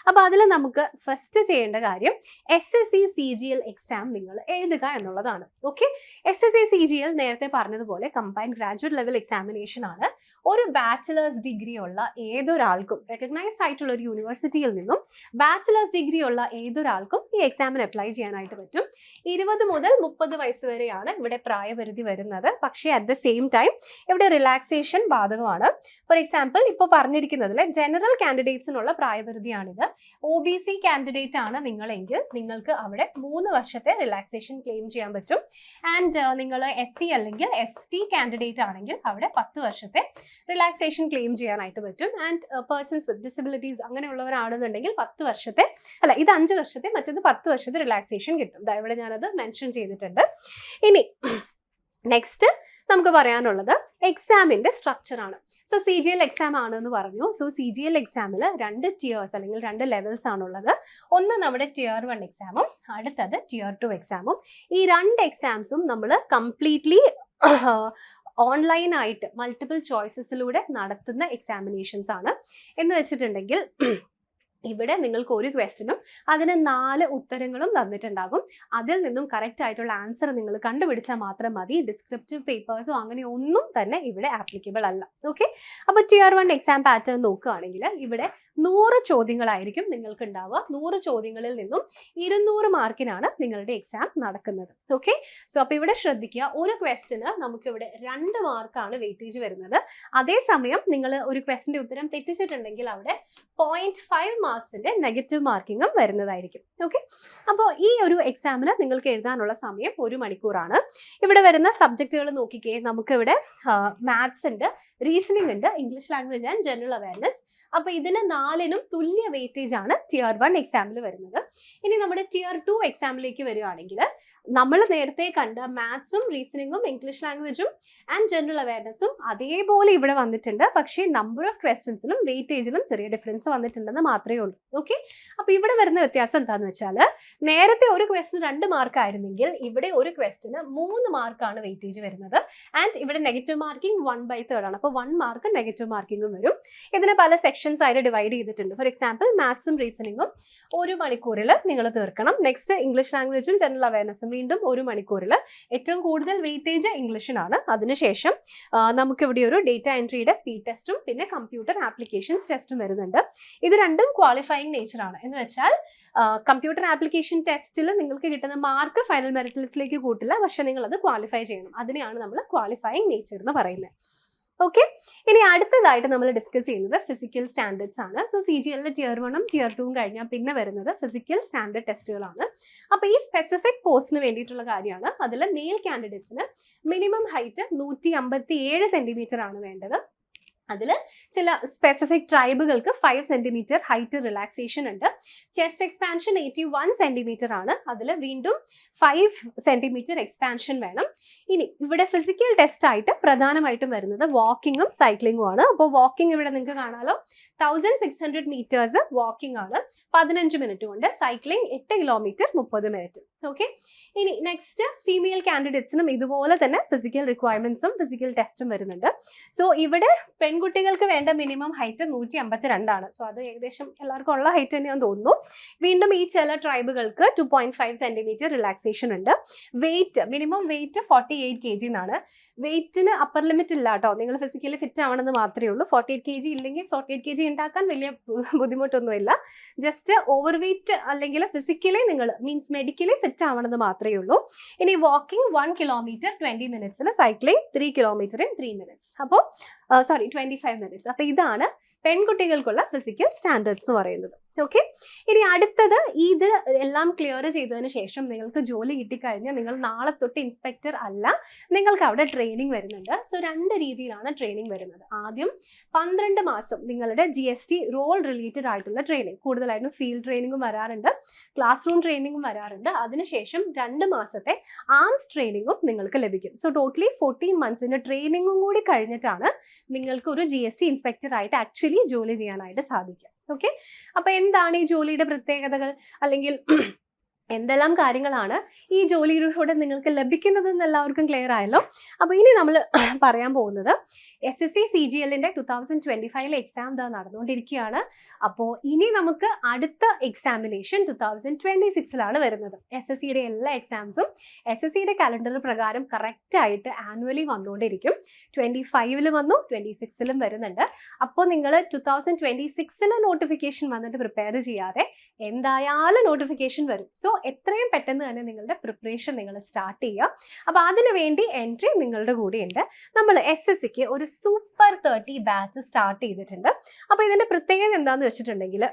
അപ്പോൾ അതിൽ നമുക്ക് ഫസ്റ്റ് ചെയ്യേണ്ട കാര്യം SSC CGL എക്സാം നിങ്ങൾ എഴുതുക എന്നുള്ളതാണ്. ഓക്കെ, SSC CGL നേരത്തെ പറഞ്ഞതുപോലെ കമ്പൈൻഡ് ഗ്രാജുവേറ്റ് ലെവൽ എക്സാമിനേഷൻ ആണ്. ഒരു ബാച്ചിലേഴ്സ് ഡിഗ്രി ഉള്ള ഏതൊരാൾക്കും, റെക്കഗ്നൈസ്ഡ് ആയിട്ടുള്ള ഒരു യൂണിവേഴ്സിറ്റിയിൽ നിന്നും ബാച്ചിലേഴ്സ് ഡിഗ്രി ഉള്ള ഏതൊരാൾക്കും ഈ എക്സാമിന് അപ്ലൈ ചെയ്യാനായിട്ട് പറ്റും. 20 മുതൽ 30 വയസ്സ് വരെയാണ് ഇവിടെ പ്രായപരിധി വരുന്നത്. പക്ഷേ അറ്റ് ദ സെയിം ടൈം ഇവിടെ റിലാക്സേഷൻ ബാധകമാണ്. ഫോർ എക്സാമ്പിൾ ഇപ്പോൾ പറഞ്ഞിരിക്കുന്നതിൽ ജനറൽ കാൻഡിഡേറ്റ്സിനുള്ള പ്രായപരിധിയാണിത്. OBC കാൻഡിഡേറ്റ് ആണ് നിങ്ങളെങ്കിൽ നിങ്ങൾക്ക് അവിടെ 3 വർഷത്തെ റിലാക്സേഷൻ ക്ലെയിം ചെയ്യാൻ പറ്റും. ആൻഡ് നിങ്ങൾ SC അല്ലെങ്കിൽ ST കാൻഡിഡേറ്റ് ആണെങ്കിൽ അവിടെ 10 വർഷത്തെ റിലാക്സേഷൻ ക്ലെയിം ചെയ്യാനായിട്ട് പറ്റും. ആൻഡ് പേഴ്സൺസ് വിത്ത് ഡിസബിലിറ്റീസ് അങ്ങനെയുള്ളവരാണെന്നുണ്ടെങ്കിൽ 10 വർഷത്തെ അല്ല, ഇത് 5 വർഷത്തെ, മറ്റേത് 10 വർഷത്തെ റിലാക്സേഷൻ കിട്ടും. ഇവിടെ ഞാനത് മെൻഷൻ ചെയ്തിട്ടുണ്ട്. ഇനി നെക്സ്റ്റ് നമുക്ക് പറയാനുള്ളത് എക്സാമിന്റെ സ്ട്രക്ചർ ആണ്. സോ CGL എക്സാം ആണെന്ന് പറഞ്ഞു. സോ CGL എക്സാമിൽ 2 tiers അല്ലെങ്കിൽ 2 ലെവൽസ് ആണുള്ളത്. ഒന്ന് നമ്മുടെ Tier 1 എക്സാമും അടുത്തത് Tier 2 എക്സാമും. ഈ 2 എക്സാംസും നമ്മൾ കംപ്ലീറ്റ്ലി ഓൺലൈനായിട്ട് മൾട്ടിപ്പിൾ ചോയ്സസിലൂടെ നടത്തുന്ന എക്സാമിനേഷൻസ് ആണ്. എന്ന് വെച്ചിട്ടുണ്ടെങ്കിൽ ഇവിടെ നിങ്ങൾക്ക് ഒരു ക്വസ്റ്റിനും അതിന് 4 ഉത്തരങ്ങളും തന്നിട്ടുണ്ടാകും. അതിൽ നിന്നും കറക്റ്റ് ആയിട്ടുള്ള ആൻസർ നിങ്ങൾ കണ്ടുപിടിച്ചാൽ മാത്രം മതി. ഡിസ്ക്രിപ്റ്റീവ് പേപ്പേഴ്സോ അങ്ങനെ ഒന്നും തന്നെ ഇവിടെ ആപ്ലിക്കബിൾ അല്ല. ഓക്കെ, അപ്പോൾ Tier 1 എക്സാം പാറ്റേൺ നോക്കുകയാണെങ്കിൽ ഇവിടെ 100 ചോദ്യങ്ങളായിരിക്കും നിങ്ങൾക്ക് ഉണ്ടാവുക. 100 ചോദ്യങ്ങളിൽ നിന്നും 200 മാർക്കിനാണ് നിങ്ങളുടെ എക്സാം നടക്കുന്നത്. ഓക്കെ, സോ അപ്പോൾ ഇവിടെ ശ്രദ്ധിക്കുക, ഒരു ക്വസ്റ്റിന് നമുക്കിവിടെ 2 മാർക്കാണ് വെയിറ്റേജ് വരുന്നത്. അതേസമയം നിങ്ങൾ ഒരു ക്വസ്റ്റിന്റെ ഉത്തരം തെറ്റിച്ചിട്ടുണ്ടെങ്കിൽ അവിടെ 0.5 മാർക്സിന്റെ നെഗറ്റീവ് മാർക്കിങ്ങും വരുന്നതായിരിക്കും. ഓക്കെ, അപ്പോൾ ഈ ഒരു എക്സാമിന് നിങ്ങൾക്ക് എഴുതാനുള്ള സമയം 1 മണിക്കൂറാണ്. ഇവിടെ വരുന്ന സബ്ജക്റ്റുകൾ നോക്കിക്കേ, നമുക്കിവിടെ മാത്സ് ഉണ്ട്, റീസണിംഗ് ഉണ്ട്, English language and general awareness. അപ്പോൾ ഇതിന് 4നും തുല്യ വെയിറ്റേജ് ആണ് Tier 1 എക്സാമിൽ വരുന്നത്. ഇനി നമ്മുടെ Tier 2 എക്സാമിലേക്ക് വരികയാണെങ്കിൽ നമ്മൾ നേരത്തെ കണ്ട മാത്സും റീസണിങ്ങും ഇംഗ്ലീഷ് ലാംഗ്വേജും ആൻഡ് ജനറൽ അവയർനെസ്സും അതേപോലെ ഇവിടെ വന്നിട്ടുണ്ട്. പക്ഷേ നമ്പർ ഓഫ് ക്വസ്റ്റ്യൻസിലും വെയിറ്റേജിലും ചെറിയ ഡിഫറൻസ് വന്നിട്ടുണ്ടെന്ന് മാത്രമേ ഉള്ളൂ. ഓക്കെ, അപ്പോൾ ഇവിടെ വരുന്ന വ്യത്യാസം എന്താണെന്ന് വെച്ചാൽ നേരത്തെ ഒരു ക്വസ്റ്റിന് 2 മാർക്ക് ആയിരുന്നെങ്കിൽ ഇവിടെ ഒരു ക്വസ്റ്റിന് 3 മാർക്കാണ് വെയിറ്റേജ് വരുന്നത്. ആൻഡ് ഇവിടെ നെഗറ്റീവ് മാർക്കിംഗ് 1/3 ആണ്. അപ്പോൾ 1 മാർക്ക് നെഗറ്റീവ് മാർക്കിങ്ങും വരും. ഇതിന് പല സെക്ഷൻസ് ആയിട്ട് ഡിവൈഡ് ചെയ്തിട്ടുണ്ട്. ഫോർ എക്സാമ്പിൾ മാത്സും റീസണിങ്ങും 1 മണിക്കൂറിൽ നിങ്ങൾ തീർക്കണം. നെക്സ്റ്റ് ഇംഗ്ലീഷ് ലാംഗ്വേജും ജനറൽ അവയർനെസ്സും വീണ്ടും 1 മണിക്കൂറിൽ. ഏറ്റവും കൂടുതൽ വെയിറ്റേജ് ഇംഗ്ലീഷിനാണ്. അതിനുശേഷം നമുക്കിവിടെ ഒരു ഡേറ്റ എൻട്രിയുടെ സ്പീഡ് ടെസ്റ്റും പിന്നെ കമ്പ്യൂട്ടർ ആപ്ലിക്കേഷൻസ് ടെസ്റ്റും വരുന്നുണ്ട്. ഇത് രണ്ടും ക്വാളിഫയിങ് നേച്ചറാണ്. എന്ന് വെച്ചാൽ കമ്പ്യൂട്ടർ ആപ്ലിക്കേഷൻ ടെസ്റ്റിൽ നിങ്ങൾക്ക് കിട്ടുന്ന മാർക്ക് ഫൈനൽ മെറിറ്റ് ലിസ്റ്റിലേക്ക് കൂട്ടില്ല, പക്ഷെ നിങ്ങൾ അത് ക്വാളിഫൈ ചെയ്യണം. അതിനെയാണ് നമ്മൾ ക്വാളിഫയിങ് നേച്ചർ എന്ന് പറയുന്നത്. ഓക്കെ, ഇനി അടുത്തതായിട്ട് നമ്മൾ ഡിസ്കസ് ചെയ്യുന്നത് ഫിസിക്കൽ സ്റ്റാൻഡേർഡ്സ് ആണ്. സോ CGL Tier 1ഉം Tier 2ഉം കഴിഞ്ഞാൽ പിന്നെ വരുന്നത് ഫിസിക്കൽ സ്റ്റാൻഡേർഡ് ടെസ്റ്റുകളാണ്. അപ്പോൾ ഈ സ്പെസിഫിക് പോസ്റ്റിന് വേണ്ടിയിട്ടുള്ള കാര്യമാണ്. അതിൽ മെയിൽ കാൻഡിഡേറ്റ്സിന് മിനിമം ഹൈറ്റ് 157 സെന്റിമീറ്റർ ആണ് വേണ്ടത്. അതിൽ ചില സ്പെസിഫിക് ട്രൈബുകൾക്ക് 5 സെന്റിമീറ്റർ ഹൈറ്റ് റിലാക്സേഷൻ ഉണ്ട്. ചെസ്റ്റ് എക്സ്പാൻഷൻ 81 സെന്റിമീറ്റർ ആണ്. അതിൽ വീണ്ടും 5 സെന്റിമീറ്റർ എക്സ്പാൻഷൻ വേണം. ഇനി ഇവിടെ ഫിസിക്കൽ ടെസ്റ്റ് ആയിട്ട് പ്രധാനമായിട്ടും വരുന്നത് വാക്കിങ്ങും സൈക്ലിങ്ങും ആണ്. അപ്പോൾ വാക്കിംഗ് ഇവിടെ നിങ്ങൾക്ക് കാണാമല്ലോ, 1600 മീറ്റേഴ്സ് വാക്കിംഗ് ആണ് 15 മിനിറ്റ് കൊണ്ട്. Cycling 8 kilometre 30 minute. ഓക്കെ, ഇനി നെക്സ്റ്റ് ഫീമെയിൽ കാൻഡിഡേറ്റ്സിനും ഇതുപോലെ തന്നെ ഫിസിക്കൽ റിക്വയർമെന്റ്സും ഫിസിക്കൽ ടെസ്റ്റും വരുന്നുണ്ട്. സോ ഇവിടെ പെൺകുട്ടികൾക്ക് വേണ്ട മിനിമം ഹൈറ്റ് 152 ആണ്. സോ അത് ഏകദേശം എല്ലാവർക്കും ഉള്ള ഹൈറ്റ് തന്നെയാണെന്ന് തോന്നുന്നു. വീണ്ടും ഈ ചില ട്രൈബുകൾക്ക് 2.5 സെന്റിമീറ്റർ റിലാക്സേഷൻ ഉണ്ട്. വെയിറ്റ് മിനിമം വെയിറ്റ് 48 kg എന്നാണ്. വെയിറ്റിന് അപ്പർ ലിമിറ്റ് ഇല്ല കേട്ടോ. നിങ്ങൾ ഫിസിക്കലി ഫിറ്റ് ആവണമെന്ന് മാത്രമേ ഉള്ളൂ. 48 kg ഇല്ലെങ്കിൽ 48 kg ഉണ്ടാക്കാൻ വലിയ ബുദ്ധിമുട്ടൊന്നുമില്ല. ജസ്റ്റ് ഓവർ വെയിറ്റ് അല്ലെങ്കിൽ ഫിസിക്കലി നിങ്ങൾ മീൻസ് മെഡിക്കലി ഫിറ്റ് ആവണമെന്ന് മാത്രമേ ഉള്ളൂ. ഇനി വാക്കിംഗ് 1 കിലോമീറ്റർ 20 മിനിറ്റ്സിൽ, സൈക്ലിംഗ് 3 കിലോമീറ്റർ ഇൻ 3 മിനിറ്റ്സ്. അപ്പോൾ 25 മിനിറ്റ്സ്. അപ്പോൾ ഇതാണ് പെൺകുട്ടികൾക്കുള്ള ഫിസിക്കൽ സ്റ്റാൻഡേർഡ്സ് എന്ന് പറയുന്നത്. ഓക്കെ, ഇനി അടുത്തത് ഇത് എല്ലാം ക്ലിയർ ചെയ്തതിന് ശേഷം നിങ്ങൾക്ക് ജോലി കിട്ടിക്കഴിഞ്ഞാൽ നിങ്ങൾ നാളെ തൊട്ട് ഇൻസ്പെക്ടർ അല്ല, നിങ്ങൾക്ക് അവിടെ ട്രെയിനിങ് വരുന്നുണ്ട്. സോ 2 രീതിയിലാണ് ട്രെയിനിങ് വരുന്നത്. ആദ്യം 12 മാസം നിങ്ങളുടെ GST റോൾ റിലേറ്റഡ് ആയിട്ടുള്ള ട്രെയിനിങ്, കൂടുതലായിട്ടും ഫീൽഡ് ട്രെയിനിങ്ങും വരാറുണ്ട്, ക്ലാസ് റൂം ട്രെയിനിങ്ങും വരാറുണ്ട്. അതിനുശേഷം 2 മാസത്തെ ആംസ് ട്രെയിനിങ്ങും നിങ്ങൾക്ക് ലഭിക്കും. സോ ടോട്ടലി 14 മന്ത്സിന്റെ ട്രെയിനിങ്ങും കൂടി കഴിഞ്ഞിട്ടാണ് നിങ്ങൾക്ക് ഒരു GST ഇൻസ്പെക്ടർ ആയിട്ട് ആക്ച്വലി ജോലി ചെയ്യാനായിട്ട് സാധിക്കുക. ഓക്കെ, അപ്പൊ എന്താണ് ഈ ജോലിയുടെ പ്രത്യേകതകൾ, അല്ലെങ്കിൽ എന്തെല്ലാം കാര്യങ്ങളാണ് ഈ ജോലിയിലൂടെ നിങ്ങൾക്ക് ലഭിക്കുന്നത് എന്ന് എല്ലാവർക്കും ക്ലിയർ ആയല്ലോ. അപ്പോൾ ഇനി നമ്മൾ പറയാൻ പോകുന്നത് SSC CGLന്റെ 2025 എക്സാം നടന്നുകൊണ്ടിരിക്കുകയാണ്. അപ്പോൾ ഇനി നമുക്ക് അടുത്ത എക്സാമിനേഷൻ 2026 വരുന്നത്. SSCയുടെ എല്ലാ എക്സാംസും SSCയുടെ കലണ്ടർ പ്രകാരം കറക്റ്റ് ആയിട്ട് ആനുവലി വന്നുകൊണ്ടിരിക്കും. 25 വന്നു, 26 വരുന്നുണ്ട്. അപ്പോൾ നിങ്ങൾ 2026 നോട്ടിഫിക്കേഷൻ വന്നിട്ട് പ്രിപ്പയർ ചെയ്യാതെ എന്തായാലും നോട്ടിഫിക്കേഷൻ വരും. സോ എത്രയും പെട്ടെന്ന് തന്നെ നിങ്ങളുടെ പ്രിപ്പറേഷൻ നിങ്ങൾ സ്റ്റാർട്ട് ചെയ്യുക. അപ്പോൾ അതിനു വേണ്ടി എൻട്രി നിങ്ങളുടെ കൂടെ ഉണ്ട്. നമ്മൾ SSCക്ക് ഒരു സൂപ്പർ 30 ബാച്ച് സ്റ്റാർട്ട് ചെയ്തിട്ടുണ്ട്. അപ്പോൾ ഇതിന്റെ പ്രത്യേകത എന്താണെന്ന് വെച്ചിട്ടുണ്ടെങ്കിൽ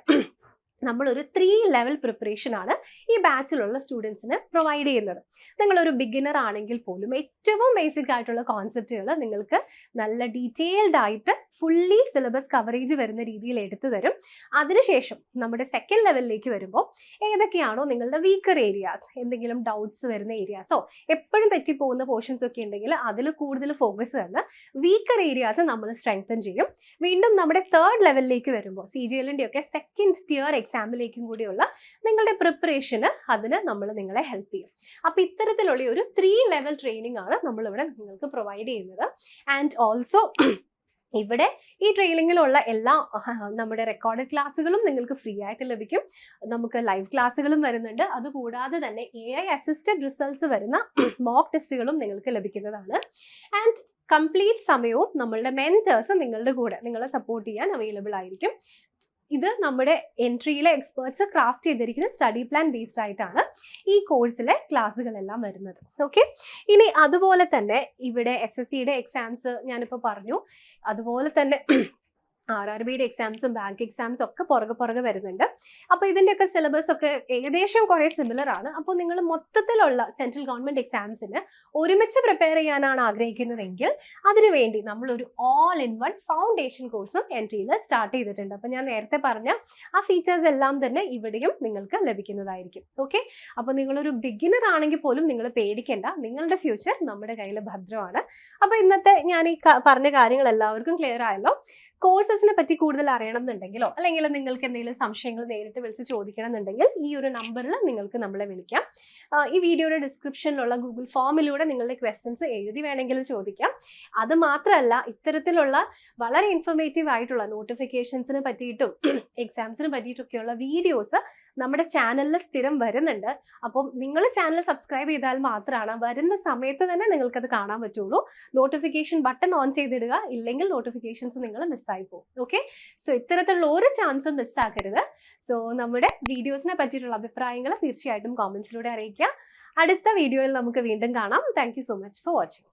നമ്മളൊരു 3 ലെവൽ പ്രിപ്പറേഷൻ ആണ് ഈ ബാച്ചിലുള്ള സ്റ്റുഡൻസിന് പ്രൊവൈഡ് ചെയ്യുന്നത്. നിങ്ങളൊരു ബിഗിനർ ആണെങ്കിൽ പോലും ഏറ്റവും ബേസിക് ആയിട്ടുള്ള കോൺസെപ്റ്റുകൾ നിങ്ങൾക്ക് നല്ല ഡീറ്റെയിൽഡ് ആയിട്ട് ഫുള്ളി സിലബസ് കവറേജ് വരുന്ന രീതിയിൽ എടുത്തു തരും. അതിനുശേഷം നമ്മുടെ സെക്കൻഡ് ലെവലിലേക്ക് വരുമ്പോൾ ഏതൊക്കെയാണോ നിങ്ങളുടെ വീക്കർ ഏരിയാസ്, എന്തെങ്കിലും ഡൗട്ട്സ് വരുന്ന ഏരിയാസോ എപ്പോഴും തെറ്റിപ്പോകുന്ന പോർഷൻസ് ഒക്കെ ഉണ്ടെങ്കിൽ അതിൽ കൂടുതൽ ഫോക്കസ് തന്ന് വീക്കർ ഏരിയാസ് നമ്മൾ സ്ട്രെങ്തൻ ചെയ്യും. വീണ്ടും നമ്മുടെ തേർഡ് ലെവലിലേക്ക് വരുമ്പോൾ CGLന്റെ ഒക്കെ സെക്കൻഡ് ടിയർ എക്സാമിലേക്കും കൂടിയുള്ള നിങ്ങളുടെ പ്രിപ്പറേഷന് അതിന് നമ്മൾ നിങ്ങളെ ഹെൽപ്പ് ചെയ്യും. അപ്പോൾ ഇത്തരത്തിലുള്ള ഒരു 3 ലെവൽ ട്രെയിനിങ് ആണ് നമ്മളിവിടെ നിങ്ങൾക്ക് പ്രൊവൈഡ് ചെയ്യുന്നത്. ആൻഡ് ഓൾസോ ഇവിടെ ഈ ട്രെയിനിങ്ങിലുള്ള എല്ലാ നമ്മുടെ റെക്കോർഡഡ് ക്ലാസ്സുകളും നിങ്ങൾക്ക് ഫ്രീ ആയിട്ട് ലഭിക്കും. നമുക്ക് ലൈവ് ക്ലാസ്സുകളും വരുന്നുണ്ട്. അതുകൂടാതെ തന്നെ AI അസിസ്റ്റഡ് റിസൾട്ട്സ് വരുന്ന മോക്ക് ടെസ്റ്റുകളും നിങ്ങൾക്ക് ലഭിക്കുന്നതാണ്. ആൻഡ് കംപ്ലീറ്റ് സമയവും നമ്മളുടെ മെന്റേഴ്സ് നിങ്ങളുടെ കൂടെ നിങ്ങളെ സപ്പോർട്ട് ചെയ്യാൻ അവൈലബിൾ ആയിരിക്കും. ഇത് നമ്മുടെ എൻട്രിയിലെ എക്സ്പേർട്സ് ക്രാഫ്റ്റ് ചെയ്തിരിക്കുന്ന സ്റ്റഡി പ്ലാൻ ബേസ്ഡ് ആയിട്ടാണ് ഈ കോഴ്സിലെ ക്ലാസ്സുകളെല്ലാം വരുന്നത്. ഓക്കെ, ഇനി അതുപോലെ തന്നെ ഇവിടെ SSCയുടെ എക്സാംസ് ഞാനിപ്പോൾ പറഞ്ഞു, അതുപോലെ തന്നെ RRBയുടെ എക്സാംസും ബാങ്ക് എക്സാംസും ഒക്കെ പുറകെ വരുന്നുണ്ട്. അപ്പോൾ ഇതിൻ്റെയൊക്കെ സിലബസ് ഒക്കെ ഏകദേശം കുറേ സിമിലർ ആണ്. അപ്പോൾ നിങ്ങൾ മൊത്തത്തിലുള്ള സെൻട്രൽ ഗവൺമെൻറ് എക്സാംസിന് ഒരുമിച്ച് പ്രിപ്പയർ ചെയ്യാനാണ് ആഗ്രഹിക്കുന്നതെങ്കിൽ അതിനുവേണ്ടി നമ്മളൊരു ഓൾ ഇൻ വൺ ഫൗണ്ടേഷൻ കോഴ്സും എൻട്രിയിൽ സ്റ്റാർട്ട് ചെയ്തിട്ടുണ്ട്. അപ്പോൾ ഞാൻ നേരത്തെ പറഞ്ഞ ആ ഫീച്ചേഴ്സ് എല്ലാം തന്നെ ഇവിടെയും നിങ്ങൾക്ക് ലഭിക്കുന്നതായിരിക്കും. ഓക്കെ, അപ്പോൾ നിങ്ങളൊരു ബിഗിനർ ആണെങ്കിൽ പോലും നിങ്ങൾ പേടിക്കേണ്ട, നിങ്ങളുടെ ഫ്യൂച്ചർ നമ്മുടെ കയ്യിൽ ഭദ്രമാണ്. അപ്പോൾ ഇന്നത്തെ ഞാൻ ഈ പറഞ്ഞ കാര്യങ്ങൾ എല്ലാവർക്കും ക്ലിയർ ആയല്ലോ. കോഴ്സസിനെ പറ്റി കൂടുതൽ അറിയണം എന്നുണ്ടെങ്കിലോ അല്ലെങ്കിൽ നിങ്ങൾക്ക് എന്തെങ്കിലും സംശയങ്ങൾ നേരിട്ട് വിളിച്ച് ചോദിക്കണം എന്നുണ്ടെങ്കിൽ ഈ ഒരു നമ്പറിൽ നിങ്ങൾക്ക് നമ്മളെ വിളിക്കാം. ഈ വീഡിയോയുടെ ഡിസ്ക്രിപ്ഷനിലുള്ള ഗൂഗിൾ ഫോമിലൂടെ നിങ്ങളുടെ ക്വസ്റ്റ്യൻസ് എഴുതി വേണമെങ്കിൽ ചോദിക്കാം. അത് മാത്രമല്ല, ഇത്തരത്തിലുള്ള വളരെ ഇൻഫോർമേറ്റീവ് ആയിട്ടുള്ള നോട്ടിഫിക്കേഷൻസിനെ പറ്റിയിട്ടും എക്സാംസിനെ പറ്റിയിട്ടൊക്കെയുള്ള വീഡിയോസ് നമ്മുടെ ചാനലിൽ സ്ഥിരം വരുന്നുണ്ട്. അപ്പം നിങ്ങൾ ചാനൽ സബ്സ്ക്രൈബ് ചെയ്താൽ മാത്രമാണ് വരുന്ന സമയത്ത് തന്നെ നിങ്ങൾക്കത് കാണാൻ പറ്റുള്ളൂ. നോട്ടിഫിക്കേഷൻ ബട്ടൺ ഓൺ ചെയ്തിടുക, ഇല്ലെങ്കിൽ നോട്ടിഫിക്കേഷൻസ് നിങ്ങൾ മിസ്സായി പോകും. ഓക്കെ, സോ ഇത്തരത്തിലുള്ള ഒരു ചാൻസും മിസ്സാക്കരുത്. സോ നമ്മുടെ വീഡിയോസിനെ പറ്റിയിട്ടുള്ള അഭിപ്രായങ്ങൾ തീർച്ചയായിട്ടും കോമെന്റ്സിലൂടെ അറിയിക്കുക. അടുത്ത വീഡിയോയിൽ നമുക്ക് വീണ്ടും കാണാം. Thank you so much for watching.